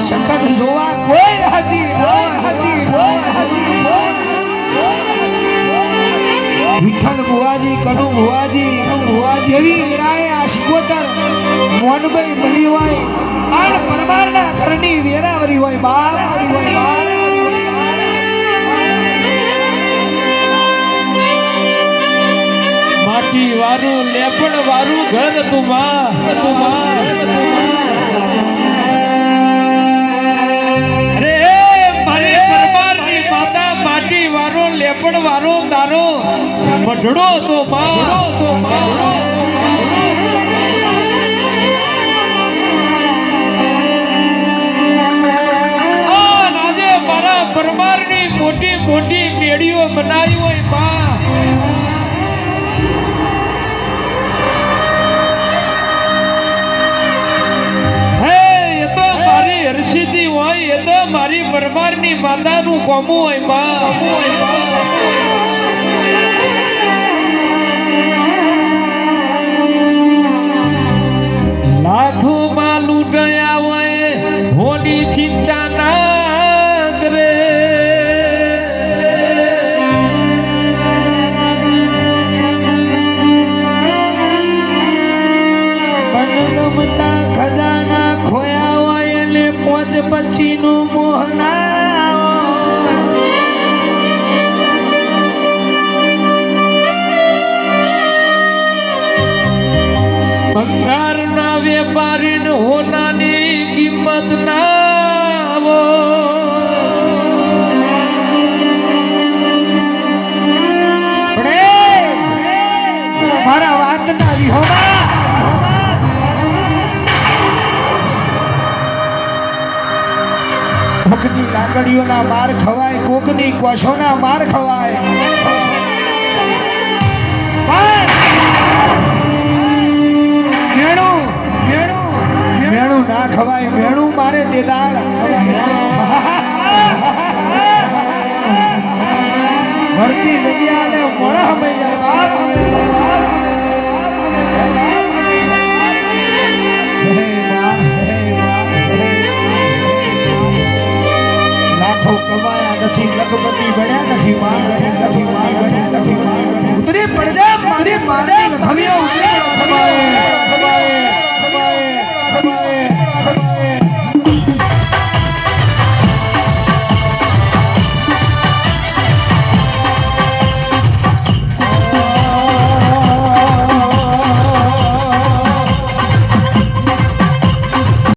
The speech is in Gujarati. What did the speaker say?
સંકટ જોવા કોઈ હાથી વિઠ્ઠલ ભુવાજી કનુ ભુવાજી એવી વીરાએ આ શિકોતર મોનભાઈ મળી હોય આણ પરમારના ઘરની વેરાવરી હોય બાર માટી વારું લેપણ વારું ઘર તુમા અરે મારી પરમારની માતા માટી વારો લેપણ વારો તારો મઢડો તો આજે મારા પરમારની મોટી મોટી મેળીઓ બનાવી હોય માં હર્ષિતી હોય એ તો મારી પરમારની માતાનું કોમું હોય માં લાખો માં લૂંટાયા હોય હોની ચિંતા ના કરે મનગમતા ખજાના ખોયા પોચ પછીનું મોહના બંગારના વેપારી હોનાની કિંમત ના મારા વાતના વિહોમાં કોકની લાકડીઓના માર ખવાય કોકની કોશોના માર ખવાય મેણું ના ખવાય મેણું મારે દેદાર ભરતી જગ્યાને મોડા મળી જાય કમાયા નથી લખપતિ બન્યા નથી ઉતરી પડજા મારી મારે લખવ્યો